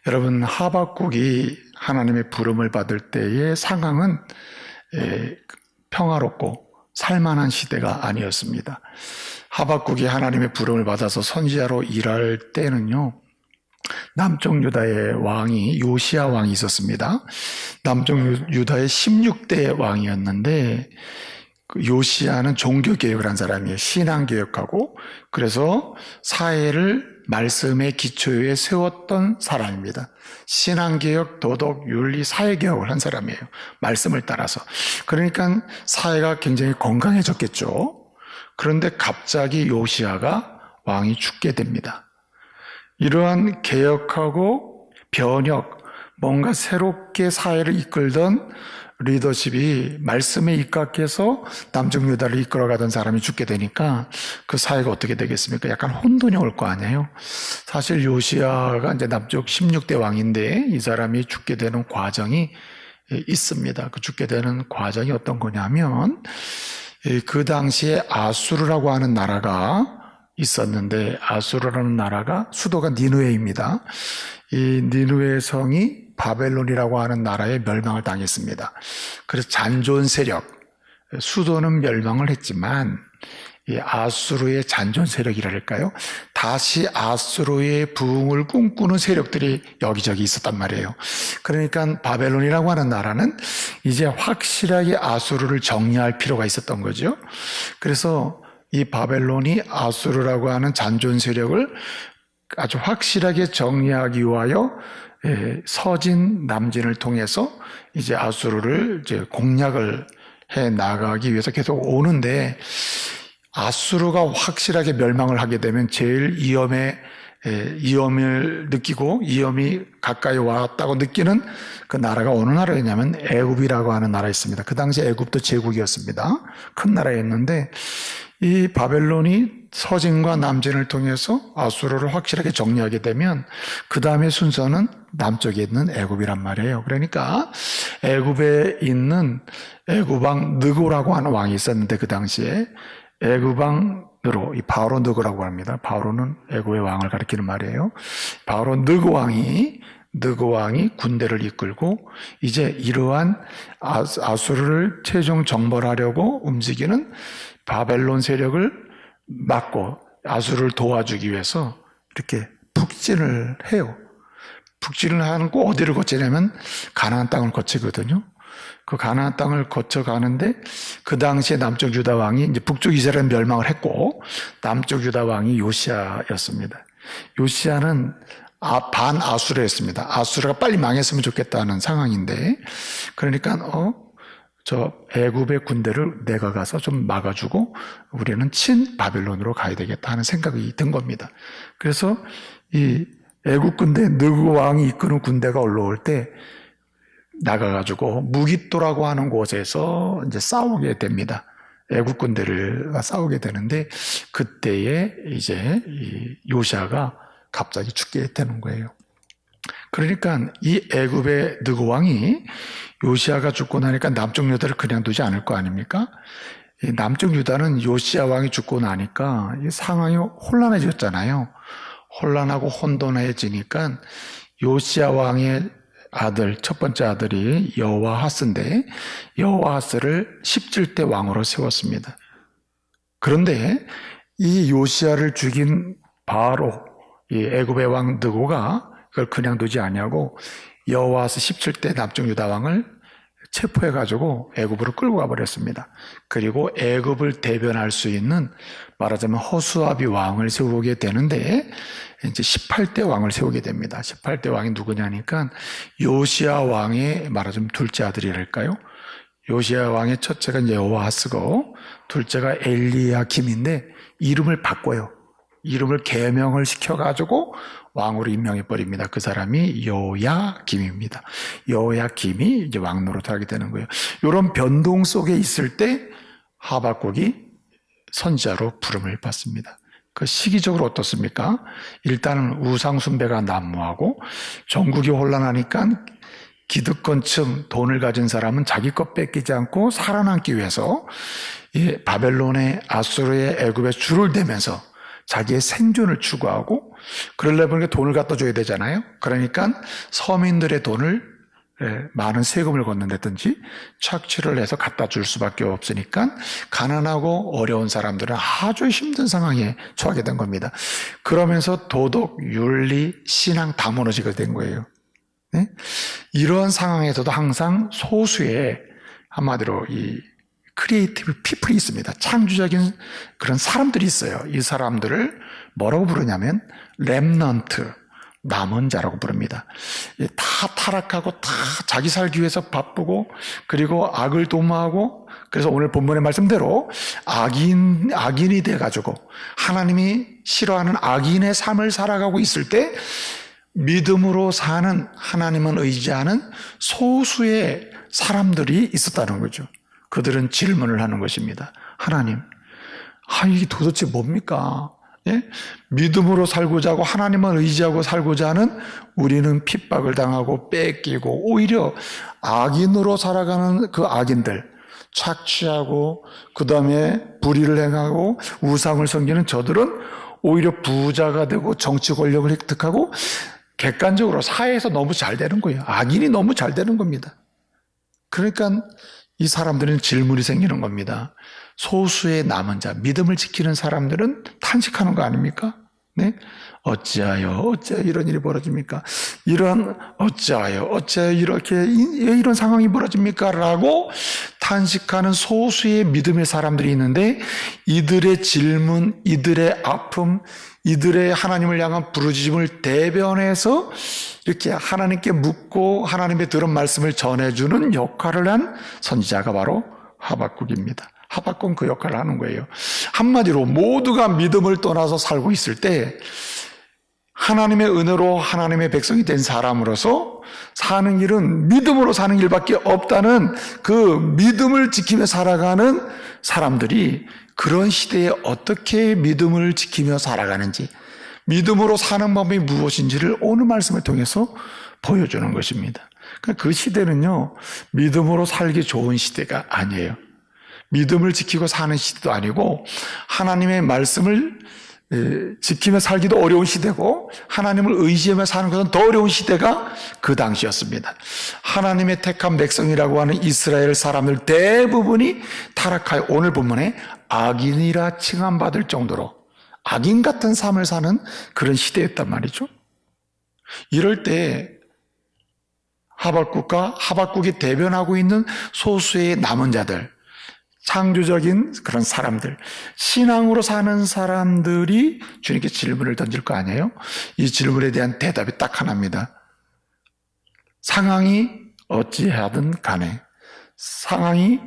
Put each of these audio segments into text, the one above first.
여러분, 하박국이 하나님의 부름을 받을 때의 상황은 평화롭고 살만한 시대가 아니었습니다. 하박국이 하나님의 부름을 받아서 선지자로 일할 때는요, 남쪽 유다의 왕이 요시야 왕이 있었습니다. 남쪽 유다의 16대 왕이었는데 요시야는 종교개혁을 한 사람이에요. 신앙개혁하고, 그래서 사회를 말씀의 기초에 세웠던 사람입니다. 신앙개혁, 도덕, 윤리, 사회개혁을 한 사람이에요. 말씀을 따라서. 그러니까 사회가 굉장히 건강해졌겠죠. 그런데 갑자기 요시야가 왕이 죽게 됩니다. 이러한 개혁하고 변혁, 뭔가 새롭게 사회를 이끌던 리더십이 말씀에 입각해서 남쪽 유다를 이끌어가던 사람이 죽게 되니까 그 사회가 어떻게 되겠습니까? 약간 혼돈이 올 거 아니에요. 사실 요시야가 이제 남쪽 16대 왕인데 이 사람이 죽게 되는 과정이 있습니다. 그 죽게 되는 과정이 어떤 거냐면 그 당시에 아수르라고 하는 나라가 있었는데 아수르라는 나라가 수도가 니느웨입니다. 이 니느웨 성이 바벨론이라고 하는 나라에 멸망을 당했습니다. 그래서 잔존 세력, 수도는 멸망을 했지만 이 아수르의 잔존 세력이랄까요? 다시 아수르의 부흥을 꿈꾸는 세력들이 여기저기 있었단 말이에요. 그러니까 바벨론이라고 하는 나라는 이제 확실하게 아수르를 정리할 필요가 있었던 거죠. 그래서 이 바벨론이 아수르라고 하는 잔존 세력을 아주 확실하게 정리하기 위하여 서진 남진을 통해서 이제 아수르를 이제 공략을 해 나가기 위해서 계속 오는데 아수르가 확실하게 멸망을 하게 되면 제일 위험을 느끼고 위험이 가까이 왔다고 느끼는 그 나라가 어느 나라였냐면 애굽이라고 하는 나라가 있습니다. 그 당시 애굽도 제국이었습니다. 큰 나라였는데 이 바벨론이 서진과 남진을 통해서 아수르를 확실하게 정리하게 되면 그 다음에 순서는 남쪽에 있는 애굽이란 말이에요. 그러니까 애굽에 있는 애굽왕 느고라고 하는 왕이 있었는데 그 당시에 애굽왕 느로, 이 바로 느고라고 합니다. 바로는 애굽의 왕을 가리키는 말이에요. 바로 느고 왕이 군대를 이끌고 이제 이러한 아수르를 최종 정벌하려고 움직이는 바벨론 세력을 막고 아수르를 도와주기 위해서 이렇게 북진을 해요. 북진을 하고 어디를 거치냐면 가나안 땅을 거치거든요. 그 가나안 땅을 거쳐가는데 그 당시에 남쪽 유다 왕이 이제 북쪽 이스라엘 멸망을 했고 남쪽 유다 왕이 요시야였습니다. 요시야는 반아수르였습니다. 아수르가 빨리 망했으면 좋겠다는 상황인데 그러니까 저 애굽의 군대를 내가 가서 좀 막아주고 우리는 친 바벨론으로 가야 되겠다 하는 생각이 든 겁니다. 그래서 이 애굽 군대 느고 왕이 이끄는 군대가 올라올 때 나가가지고 무깃도라고 하는 곳에서 이제 싸우게 됩니다. 애국 군대를 싸우게 되는데 그때에 이제 이 요시야가 갑자기 죽게 되는 거예요. 그러니까 이 애굽의 느고 왕이 요시야가 죽고 나니까 남쪽 유다를 그냥 두지 않을 거 아닙니까? 이 남쪽 유다는 요시야 왕이 죽고 나니까 이 상황이 혼란해졌잖아요. 혼란하고 혼돈해지니까 요시야 왕의 아들, 첫 번째 아들이 여호와하스인데 여호와하스를 17대 왕으로 세웠습니다. 그런데 이 요시야를 죽인 바로 이 애굽의 왕 느고가 그걸 그냥 두지 아니하고 여호와하스 17대 남쪽 유다 왕을 체포해가지고 애굽으로 끌고 가버렸습니다. 그리고 애굽을 대변할 수 있는 말하자면 허수아비 왕을 세우게 되는데 이제 18대 왕을 세우게 됩니다. 18대 왕이 누구냐니까 요시야 왕의 말하자면 둘째 아들이랄까요? 요시야 왕의 첫째가 이제 여호아하스고 둘째가 엘리야김인데 이름을 바꿔요. 이름을 개명을 시켜가지고 왕으로 임명해버립니다. 그 사람이 여호야김입니다. 여호야김이 이제 왕 노릇하게 되는 거예요. 이런 변동 속에 있을 때 하박국이 선지자로 부름을 받습니다. 그 시기적으로 어떻습니까? 일단은 우상숭배가 난무하고 전국이 혼란하니까 기득권층 돈을 가진 사람은 자기 것 뺏기지 않고 살아남기 위해서 이 바벨론의 아수르의 애굽에 줄을 대면서 자기의 생존을 추구하고 그러려면 돈을 갖다 줘야 되잖아요. 그러니까 서민들의 돈을 많은 세금을 걷는다든지 착취를 해서 갖다 줄 수밖에 없으니까 가난하고 어려운 사람들은 아주 힘든 상황에 처하게 된 겁니다. 그러면서 도덕, 윤리, 신앙 다 무너지게 된 거예요. 네? 이러한 상황에서도 항상 소수의 한마디로 이 크리에이티브 피플이 있습니다. 창조적인 그런 사람들이 있어요. 이 사람들을 뭐라고 부르냐면 렘넌트, 남은 자라고 부릅니다. 다 타락하고 다 자기 살기 위해서 바쁘고 그리고 악을 도모하고 그래서 오늘 본문의 말씀대로 악인이 돼가지고 하나님이 싫어하는 악인의 삶을 살아가고 있을 때 믿음으로 사는 하나님을 의지하는 소수의 사람들이 있었다는 거죠. 그들은 질문을 하는 것입니다. 하나님, 이게 도대체 뭡니까? 예? 믿음으로 살고자 하고 하나님을 의지하고 살고자 하는 우리는 핍박을 당하고 뺏기고 오히려 악인으로 살아가는 그 악인들, 착취하고 그 다음에 불의를 행하고 우상을 섬기는 저들은 오히려 부자가 되고 정치 권력을 획득하고 객관적으로 사회에서 너무 잘 되는 거예요. 악인이 너무 잘 되는 겁니다. 그러니까 이 사람들은 질문이 생기는 겁니다. 소수의 남은 자, 믿음을 지키는 사람들은 탄식하는 거 아닙니까? 네? 어찌하여 이런 일이 벌어집니까? 어찌하여 이렇게, 왜 이런 상황이 벌어집니까? 라고 탄식하는 소수의 믿음의 사람들이 있는데 이들의 질문, 이들의 아픔, 이들의 하나님을 향한 부르짖음을 대변해서 이렇게 하나님께 묻고 하나님의 들은 말씀을 전해주는 역할을 한 선지자가 바로 하박국입니다. 하박국은 그 역할을 하는 거예요. 한마디로 모두가 믿음을 떠나서 살고 있을 때 하나님의 은혜로 하나님의 백성이 된 사람으로서 사는 일은 믿음으로 사는 일밖에 없다는 그 믿음을 지키며 살아가는 사람들이 그런 시대에 어떻게 믿음을 지키며 살아가는지, 믿음으로 사는 법이 무엇인지를 오늘 말씀을 통해서 보여주는 것입니다. 그 시대는요, 믿음으로 살기 좋은 시대가 아니에요. 믿음을 지키고 사는 시대도 아니고 하나님의 말씀을 지키며 살기도 어려운 시대고 하나님을 의지하며 사는 것은 더 어려운 시대가 그 당시였습니다. 하나님의 택한 백성이라고 하는 이스라엘 사람들 대부분이 타락하여 오늘 본문에 악인이라 칭함받을 정도로 악인 같은 삶을 사는 그런 시대였단 말이죠. 이럴 때 하박국이 대변하고 있는 소수의 남은 자들, 창조적인 그런 사람들, 신앙으로 사는 사람들이 주님께 질문을 던질 거 아니에요? 이 질문에 대한 대답이 딱 하나입니다. 상황이 어찌하든 간에, 상황이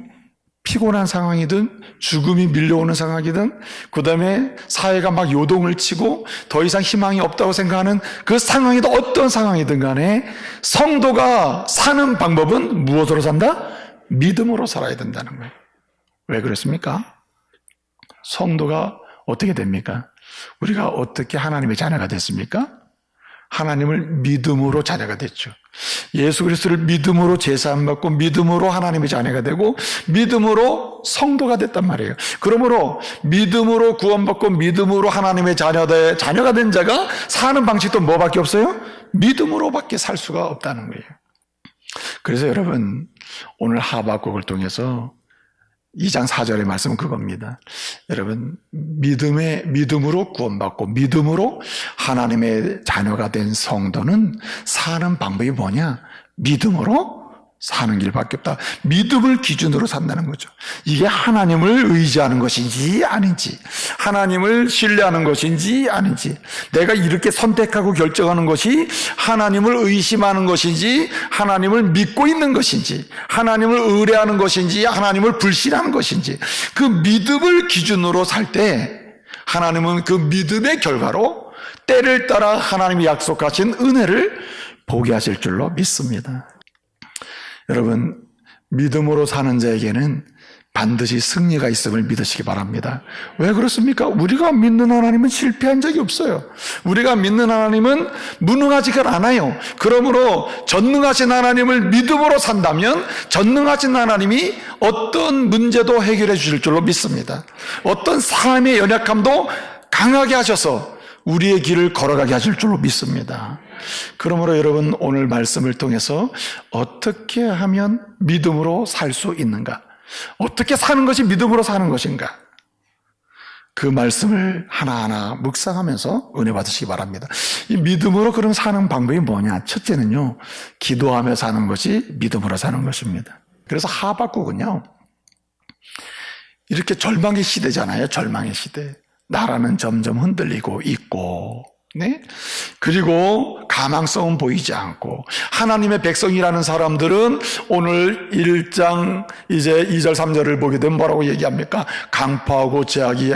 피곤한 상황이든 죽음이 밀려오는 상황이든 그 다음에 사회가 막 요동을 치고 더 이상 희망이 없다고 생각하는 그 상황이든 어떤 상황이든 간에 성도가 사는 방법은 무엇으로 산다? 믿음으로 살아야 된다는 거예요. 왜 그렇습니까? 성도가 어떻게 됩니까? 우리가 어떻게 하나님의 자녀가 됐습니까? 하나님을 믿음으로 자녀가 됐죠. 예수 그리스도를 믿음으로 제사함받고 믿음으로 하나님의 자녀가 되고 믿음으로 성도가 됐단 말이에요. 그러므로 믿음으로 구원받고 믿음으로 하나님의 자녀가 된 자가 사는 방식도 뭐밖에 없어요? 믿음으로밖에 살 수가 없다는 거예요. 그래서 여러분 오늘 하박국을 통해서 2장 4절의 말씀은 그겁니다. 여러분 믿음으로 구원받고 믿음으로 하나님의 자녀가 된 성도는 사는 방법이 뭐냐? 믿음으로 사는 길밖에 없다. 믿음을 기준으로 산다는 거죠. 이게 하나님을 의지하는 것인지 아닌지, 하나님을 신뢰하는 것인지 아닌지, 내가 이렇게 선택하고 결정하는 것이 하나님을 의심하는 것인지, 하나님을 믿고 있는 것인지, 하나님을 의뢰하는 것인지, 하나님을 불신하는 것인지, 그 믿음을 기준으로 살 때 하나님은 그 믿음의 결과로 때를 따라 하나님이 약속하신 은혜를 보게 하실 줄로 믿습니다. 여러분, 믿음으로 사는 자에게는 반드시 승리가 있음을 믿으시기 바랍니다. 왜 그렇습니까? 우리가 믿는 하나님은 실패한 적이 없어요. 우리가 믿는 하나님은 무능하지가 않아요. 그러므로 전능하신 하나님을 믿음으로 산다면 전능하신 하나님이 어떤 문제도 해결해 주실 줄로 믿습니다. 어떤 삶의 연약함도 강하게 하셔서 우리의 길을 걸어가게 하실 줄로 믿습니다. 그러므로 여러분 오늘 말씀을 통해서 어떻게 하면 믿음으로 살 수 있는가? 어떻게 사는 것이 믿음으로 사는 것인가? 그 말씀을 하나하나 묵상하면서 은혜 받으시기 바랍니다. 이 믿음으로 그럼 사는 방법이 뭐냐? 첫째는요, 기도하며 사는 것이 믿음으로 사는 것입니다. 그래서 하박국은요, 이렇게 절망의 시대잖아요. 절망의 시대. 나라는 점점 흔들리고 있고, 네? 그리고 가망성은 보이지 않고, 하나님의 백성이라는 사람들은 오늘 1장 이제 2절 3절을 보게 되면 뭐라고 얘기합니까? 강포하고 제약이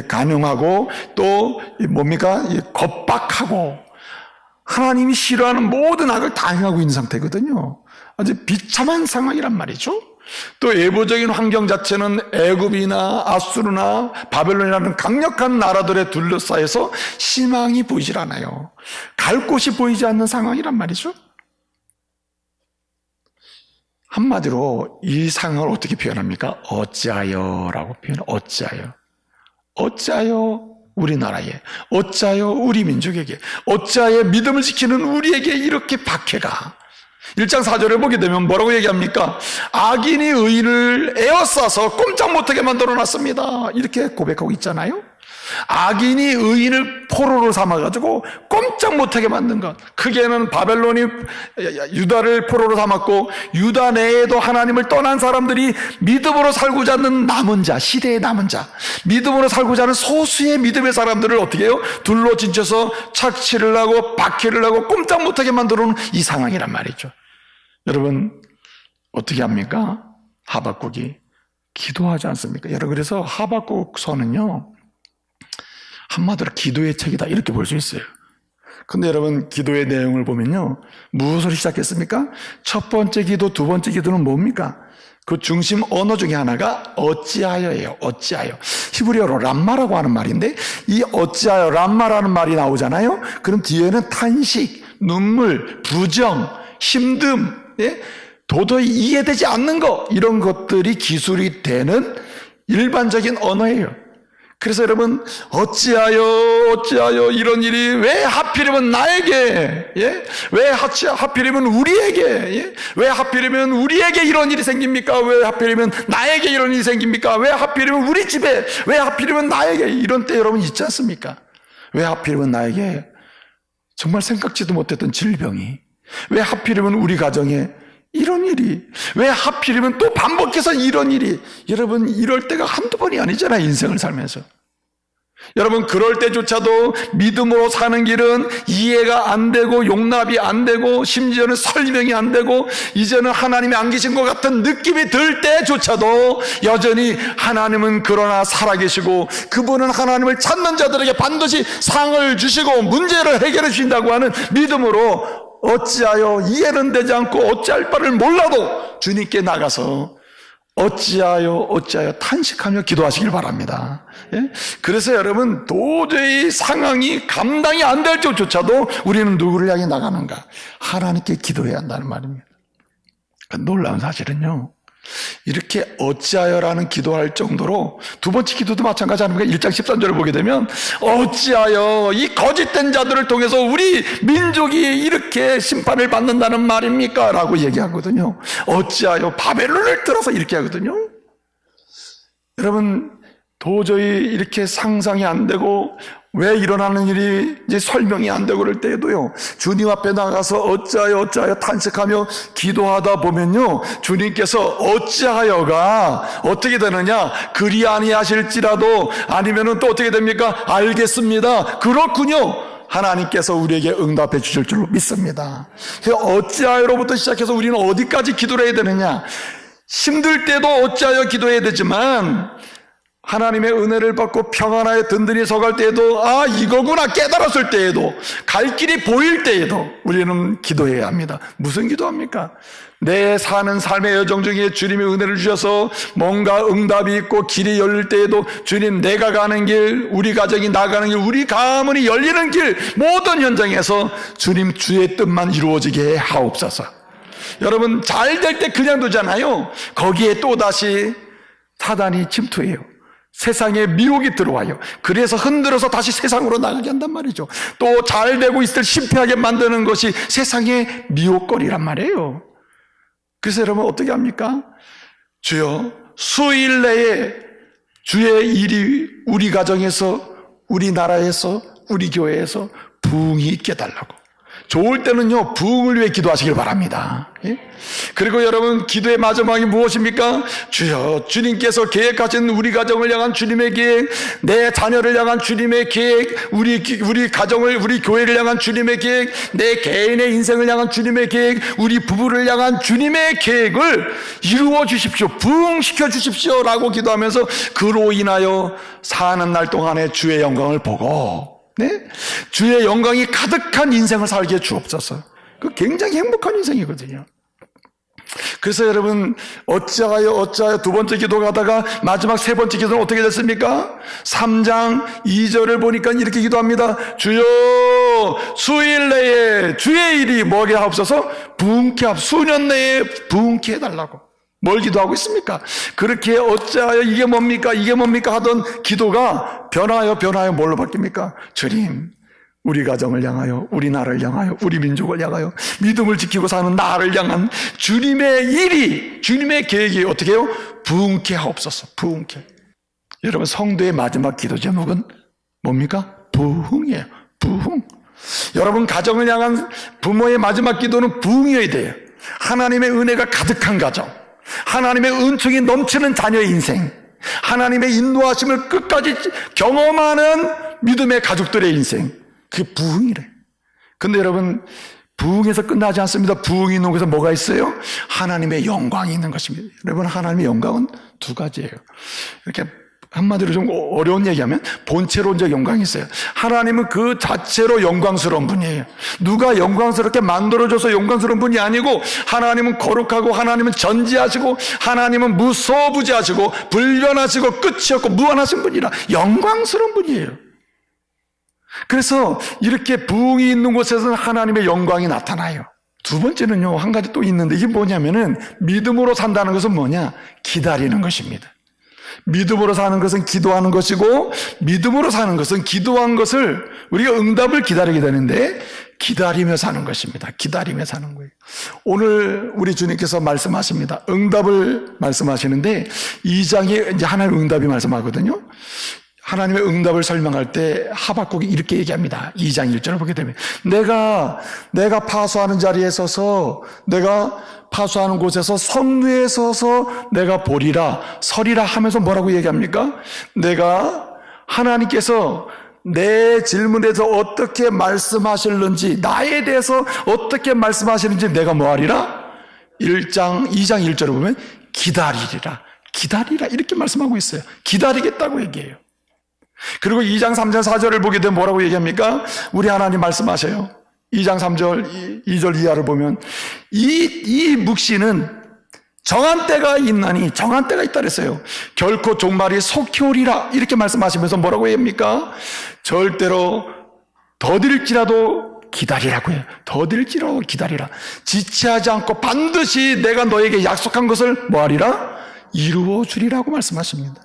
가능하고 또 뭡니까? 겁박하고 하나님이 싫어하는 모든 악을 다 행하고 있는 상태거든요. 아주 비참한 상황이란 말이죠. 또 외부적인 환경 자체는 애굽이나 아수르나 바벨론이라는 강력한 나라들에 둘러싸여서 희망이 보이질 않아요. 갈 곳이 보이지 않는 상황이란 말이죠. 한마디로 이 상황을 어떻게 표현합니까? 어찌하여라고 표현해요. 어찌하여. 어찌하여 우리나라에, 어찌하여 우리 민족에게, 어찌하여 믿음을 지키는 우리에게 이렇게 박해가. 1장 4절에 보게 되면 뭐라고 얘기합니까? 악인이 의인을 에워싸서 꼼짝 못하게 만들어놨습니다. 이렇게 고백하고 있잖아요. 악인이 의인을 포로로 삼아가지고 꼼짝 못하게 만든 것. 크게는 바벨론이 유다를 포로로 삼았고 유다 내에도 하나님을 떠난 사람들이 믿음으로 살고자 하는 남은 자, 시대의 남은 자, 믿음으로 살고자 하는 소수의 믿음의 사람들을 어떻게 해요? 둘로 진쳐서 착취를 하고 박해를 하고 꼼짝 못하게 만들어 놓은 이 상황이란 말이죠. 여러분 어떻게 합니까? 하박국이 기도하지 않습니까? 여러분 그래서 하박국서는요 한마디로 기도의 책이다 이렇게 볼 수 있어요. 근데 여러분 기도의 내용을 보면요 무엇으로 시작했습니까? 첫 번째 기도, 두 번째 기도는 뭡니까? 그 중심 언어 중에 하나가 어찌하여예요. 어찌하여. 히브리어로 람마라고 하는 말인데 이 어찌하여 람마라는 말이 나오잖아요. 그럼 뒤에는 탄식, 눈물, 부정, 힘듦, 예? 도저히 이해되지 않는 것 이런 것들이 기술이 되는 일반적인 언어예요. 그래서 여러분 어찌하여 이런 일이 왜 하필이면 나에게, 예? 왜 하필이면 우리에게, 예? 왜 하필이면 우리에게 이런 일이 생깁니까? 왜 하필이면 나에게 이런 일이 생깁니까? 왜 하필이면 우리 집에, 왜 하필이면 나에게 이런 때 여러분 있지 않습니까? 왜 하필이면 나에게 정말 생각지도 못했던 질병이, 왜 하필이면 우리 가정에 이런 일이, 왜 하필이면 또 반복해서 이런 일이, 여러분 이럴 때가 한두 번이 아니잖아요. 인생을 살면서. 여러분 그럴 때조차도 믿음으로 사는 길은 이해가 안 되고 용납이 안 되고 심지어는 설명이 안 되고 이제는 하나님이 안 계신 것 같은 느낌이 들 때조차도 여전히 하나님은 그러나 살아계시고 그분은 하나님을 찾는 자들에게 반드시 상을 주시고 문제를 해결해 주신다고 하는 믿음으로 어찌하여 이해는 되지 않고 어찌할 바를 몰라도 주님께 나가서 어찌하여 탄식하며 기도하시길 바랍니다. 예? 그래서 여러분 도저히 상황이 감당이 안 될 적조차도 우리는 누구를 향해 나가는가? 하나님께 기도해야 한다는 말입니다. 놀라운 사실은요 이렇게 어찌하여라는 기도할 정도로 두 번째 기도도 마찬가지 아닙니까? 1장 13절을 보게 되면 어찌하여 이 거짓된 자들을 통해서 우리 민족이 이렇게 심판을 받는다는 말입니까? 라고 얘기하거든요. 어찌하여 바벨론을 들어서 이렇게 하거든요. 여러분 도저히 이렇게 상상이 안 되고 왜 일어나는 일이 이제 설명이 안 되고 그럴 때에도요 주님 앞에 나가서 어찌하여 탄식하며 기도하다 보면요 주님께서 어찌하여가 어떻게 되느냐 그리 아니하실지라도 아니면은 또 어떻게 됩니까? 알겠습니다. 그렇군요. 하나님께서 우리에게 응답해 주실 줄로 믿습니다. 어찌하여로부터 시작해서 우리는 어디까지 기도를 해야 되느냐? 힘들 때도 어찌하여 기도해야 되지만 하나님의 은혜를 받고 평안하에 든든히 서갈 때에도 이거구나 깨달았을 때에도 갈 길이 보일 때에도 우리는 기도해야 합니다. 무슨 기도합니까? 내 사는 삶의 여정 중에 주님의 은혜를 주셔서 뭔가 응답이 있고 길이 열릴 때에도 주님 내가 가는 길, 우리 가정이 나가는 길, 우리 가문이 열리는 길 모든 현장에서 주님 주의 뜻만 이루어지게 하옵소서. 여러분 잘 될 때 그냥 두잖아요. 거기에 또다시 사단이 침투해요. 세상에 미혹이 들어와요. 그래서 흔들어서 다시 세상으로 나가게 한단 말이죠. 또 잘 되고 있을 때 실패하게 만드는 것이 세상의 미혹거리란 말이에요. 그래서 여러분 어떻게 합니까? 주여, 수일 내에 주의 일이 우리 가정에서, 우리 나라에서, 우리 교회에서 부흥이 있게 해달라고. 좋을 때는요, 부흥을 위해 기도하시길 바랍니다. 예? 그리고 여러분, 기도의 마지막이 무엇입니까? 주여, 주님께서 계획하신 우리 가정을 향한 주님의 계획, 내 자녀를 향한 주님의 계획, 우리 가정을, 우리 교회를 향한 주님의 계획, 내 개인의 인생을 향한 주님의 계획, 우리 부부를 향한 주님의 계획을 이루어 주십시오. 부흥시켜 주십시오. 라고 기도하면서 그로 인하여 사는 날 동안에 주의 영광을 보고, 네? 주의 영광이 가득한 인생을 살게 주옵소서. 그 굉장히 행복한 인생이거든요. 그래서 여러분, 어찌하여 두 번째 기도 가다가 마지막 세 번째 기도는 어떻게 됐습니까? 3장 2절을 보니까 이렇게 기도합니다. 주여, 수일 내에 주의 일이 뭐게 하옵소서? 부흥케 하옵소서. 수년 내에 부흥케 해달라고. 뭘 기도하고 있습니까? 그렇게 어찌하여 이게 뭡니까 하던 기도가 변하여 뭘로 바뀝니까? 주님, 우리 가정을 향하여, 우리 나라를 향하여, 우리 민족을 향하여 믿음을 지키고 사는 나를 향한 주님의 일이, 주님의 계획이 어떻게 해요? 부흥케 하옵소서. 부흥케. 여러분, 성도의 마지막 기도 제목은 뭡니까? 부흥이에요. 부흥. 여러분, 가정을 향한 부모의 마지막 기도는 부흥이어야 돼요. 하나님의 은혜가 가득한 가정, 하나님의 은총이 넘치는 자녀의 인생, 하나님의 인도하심을 끝까지 경험하는 믿음의 가족들의 인생, 그게 부흥이래. 근데 여러분, 부흥에서 끝나지 않습니다. 부흥이 있는 곳에 뭐가 있어요? 하나님의 영광이 있는 것입니다. 여러분, 하나님의 영광은 두 가지예요. 이렇게 한마디로 좀 어려운 얘기하면 본체론적 영광이 있어요. 하나님은 그 자체로 영광스러운 분이에요. 누가 영광스럽게 만들어줘서 영광스러운 분이 아니고, 하나님은 거룩하고, 하나님은 전지하시고, 하나님은 무소부지하시고, 불변하시고, 끝이 없고 무한하신 분이라 영광스러운 분이에요. 그래서 이렇게 부흥이 있는 곳에서는 하나님의 영광이 나타나요. 두 번째는요, 한 가지 또 있는데, 이게 뭐냐면은 믿음으로 산다는 것은 뭐냐? 기다리는 것입니다. 믿음으로 사는 것은 기도하는 것이고, 믿음으로 사는 것은 기도한 것을 우리가 응답을 기다리게 되는데, 기다리며 사는 것입니다. 기다리며 사는 거예요. 오늘 우리 주님께서 말씀하십니다. 응답을 말씀하시는데 2장에 이제 하나님의 응답이 말씀하거든요. 하나님의 응답을 설명할 때 하박국이 이렇게 얘기합니다. 2장 1절을 보게 되면 내가 파수하는 자리에 서서, 내가 파수하는 곳에서 성루에 서서 내가 보리라 서리라 하면서 뭐라고 얘기합니까? 내가 하나님께서 내 질문에서 어떻게 말씀하실는지, 나에 대해서 어떻게 말씀하시는지 내가 뭐하리라? 2장 1절을 보면 기다리라 이렇게 말씀하고 있어요. 기다리겠다고 얘기해요. 그리고 2장 3절 4절을 보게 되면 뭐라고 얘기합니까? 우리 하나님 말씀하셔요. 2장 3절 2절 이하를 보면 이 묵시는 정한 때가 있나니, 정한 때가 있다 그랬어요. 결코 종말이 속히 오리라 이렇게 말씀하시면서 뭐라고 합니까? 절대로 더딜지라도 기다리라고 해요. 더딜지라도 기다리라. 지체하지 않고 반드시 내가 너에게 약속한 것을 뭐하리라? 이루어 주리라고 말씀하십니다.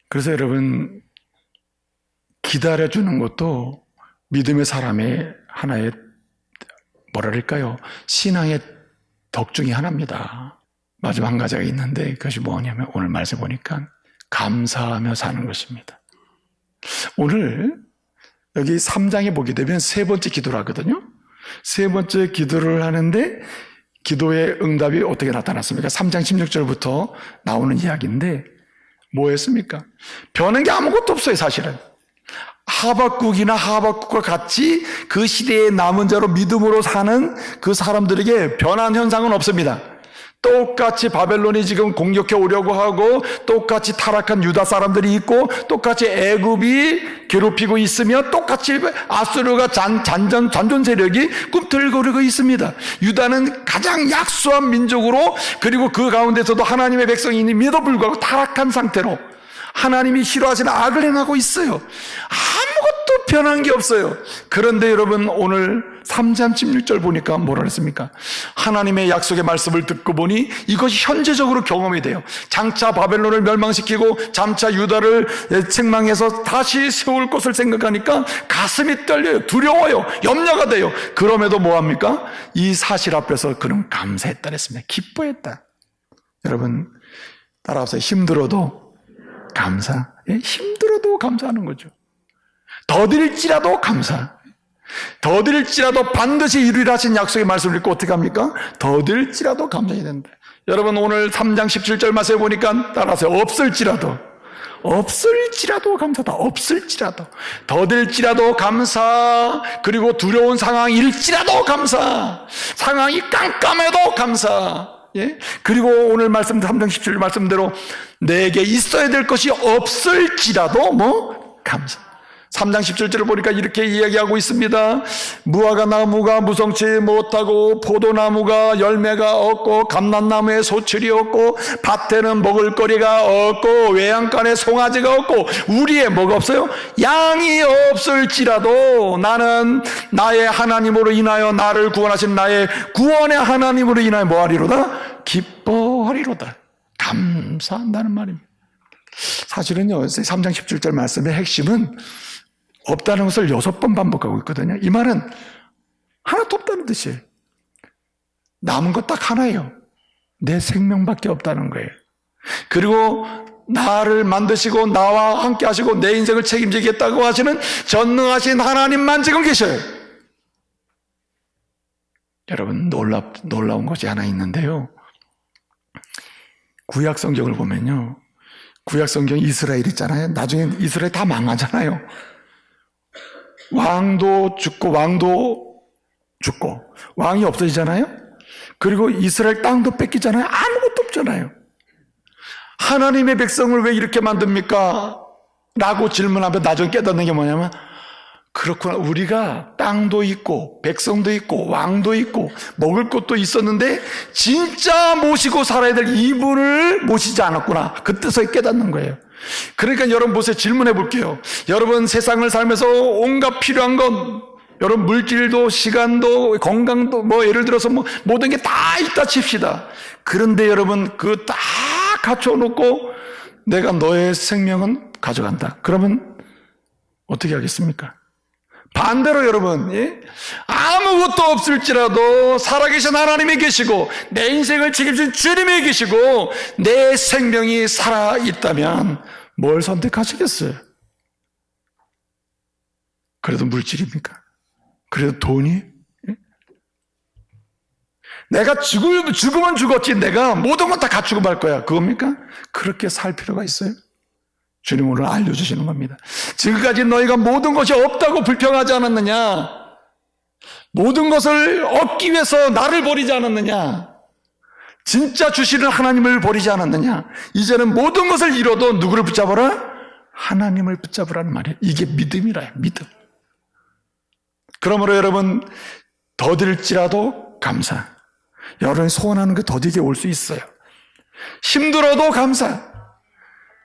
그래서 여러분, 기다려주는 것도 믿음의 사람의 하나의 뭐랄까요? 신앙의 덕 중에 하나입니다. 마지막 한 가지가 있는데 그것이 뭐냐면 오늘 말씀 보니까 감사하며 사는 것입니다. 오늘 여기 3장에 보게 되면 세 번째 기도를 하거든요. 세 번째 기도를 하는데 기도의 응답이 어떻게 나타났습니까? 3장 16절부터 나오는 이야기인데 뭐였습니까? 변한 게 아무것도 없어요, 사실은. 하박국과 같이 그 시대의 남은 자로 믿음으로 사는 그 사람들에게 변한 현상은 없습니다. 똑같이 바벨론이 지금 공격해 오려고 하고, 똑같이 타락한 유다 사람들이 있고, 똑같이 애굽이 괴롭히고 있으며, 똑같이 아수르가 잔존 세력이 꿈틀거리고 있습니다. 유다는 가장 약소한 민족으로, 그리고 그 가운데서도 하나님의 백성임에도 불구하고 타락한 상태로 하나님이 싫어하시는 악을 행하고 있어요. 아무것도 변한 게 없어요. 그런데 여러분 오늘 3장 16절 보니까 뭐라 그랬습니까? 하나님의 약속의 말씀을 듣고 보니 이것이 현재적으로 경험이 돼요. 장차 바벨론을 멸망시키고 장차 유다를 책망해서 다시 세울 것을 생각하니까 가슴이 떨려요. 두려워요. 염려가 돼요. 그럼에도 뭐합니까? 이 사실 앞에서 그는 감사했다 그랬습니다. 기뻐했다. 여러분 따라서 힘들어도 감사. 힘들어도 감사하는 거죠. 더딜지라도 감사. 더딜지라도 반드시 이루리라 하신 약속의 말씀을 읽고 어떻게 합니까? 더딜지라도 감사해야 된다. 여러분 오늘 3장 17절 말씀에 보니까 따라서 없을지라도 감사다. 없을지라도 더딜지라도 감사. 그리고 두려운 상황일지라도 감사. 상황이 깜깜해도 감사. 예? 그리고 오늘 말씀 3장 17절 말씀대로 내게 있어야 될 것이 없을지라도 감사. 3장 17절을 보니까 이렇게 이야기하고 있습니다. 무화과 나무가 무성치 못하고 포도나무가 열매가 없고 감람나무에 소출이 없고 밭에는 먹을거리가 없고 외양간에 송아지가 없고 우리에 뭐가 없어요? 양이 없을지라도 나는 나의 하나님으로 인하여 나를 구원하신 나의 구원의 하나님으로 인하여 뭐하리로다? 기뻐하리로다. 감사한다는 말입니다. 사실은요 3장 17절 말씀의 핵심은 없다는 것을 6번 반복하고 있거든요. 이 말은 하나도 없다는 뜻이에요. 남은 것 딱 하나예요. 내 생명밖에 없다는 거예요. 그리고 나를 만드시고 나와 함께 하시고 내 인생을 책임지겠다고 하시는 전능하신 하나님만 지금 계셔요. 여러분 놀라운 것이 하나 있는데요. 구약 성경을 보면요. 구약 성경 이스라엘 있잖아요. 나중에 이스라엘 다 망하잖아요. 왕도 죽고 왕이 없어지잖아요. 그리고 이스라엘 땅도 뺏기잖아요. 아무것도 없잖아요. 하나님의 백성을 왜 이렇게 만듭니까? 라고 질문하면 나중에 깨닫는 게 뭐냐면 그렇구나. 우리가 땅도 있고 백성도 있고 왕도 있고 먹을 것도 있었는데 진짜 모시고 살아야 될 이분을 모시지 않았구나. 그 뜻을 깨닫는 거예요. 그러니까 여러분 보세요. 질문해 볼게요. 여러분 세상을 살면서 온갖 필요한 건 여러분 물질도 시간도 건강도 예를 들어서 모든 게 다 있다 칩시다. 그런데 여러분 그거 다 갖춰놓고 내가 너의 생명은 가져간다. 그러면 어떻게 하겠습니까? 반대로 여러분 아무것도 없을지라도 살아계신 하나님이 계시고 내 인생을 책임진 주님이 계시고 내 생명이 살아있다면 뭘 선택하시겠어요? 그래도 물질입니까? 그래도 돈이? 내가 죽으면 죽었지 내가 모든 건 다 갖추고 말 거야 그겁니까? 그렇게 살 필요가 있어요? 주님 오늘 알려주시는 겁니다. 지금까지 너희가 모든 것이 없다고 불평하지 않았느냐? 모든 것을 얻기 위해서 나를 버리지 않았느냐? 진짜 주시는 하나님을 버리지 않았느냐? 이제는 모든 것을 잃어도 누구를 붙잡아라? 하나님을 붙잡으라는 말이에요. 이게 믿음이라요. 믿음. 그러므로 여러분 더딜지라도 감사. 여러분이 소원하는 게 더디게 올 수 있어요. 힘들어도 감사.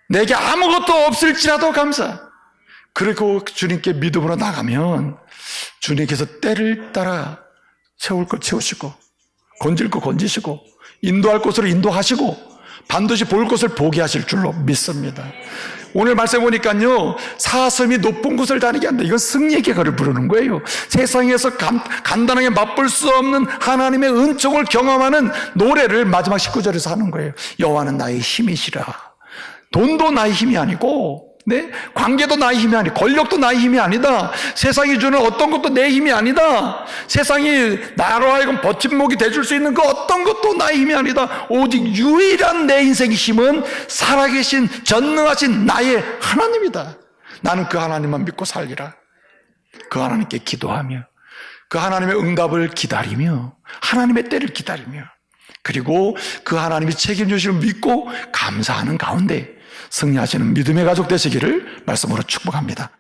내게 아무것도 없을지라도 감사. 그리고 주님께 믿음으로 나가면 주님께서 때를 따라 채울 것 채우시고 건질 것 건지시고 인도할 곳으로 인도하시고 반드시 볼 것을 보게 하실 줄로 믿습니다. 오늘 말씀 보니까요 사슴이 높은 곳을 다니게 한다. 이건 승리의 계가를 부르는 거예요. 세상에서 간단하게 맛볼 수 없는 하나님의 은총을 경험하는 노래를 마지막 19절에서 하는 거예요. 여호와는 나의 힘이시라. 돈도 나의 힘이 아니고 관계도 나의 힘이 아니고 권력도 나의 힘이 아니다. 세상이 주는 어떤 것도 내 힘이 아니다. 세상이 나로 하여금 버팀목이 돼줄 수 있는 그 어떤 것도 나의 힘이 아니다. 오직 유일한 내 인생의 힘은 살아계신 전능하신 나의 하나님이다. 나는 그 하나님만 믿고 살리라. 그 하나님께 기도하며 그 하나님의 응답을 기다리며 하나님의 때를 기다리며 그리고 그 하나님이 책임지심을 믿고 감사하는 가운데 승리하시는 믿음의 가족 되시기를 말씀으로 축복합니다.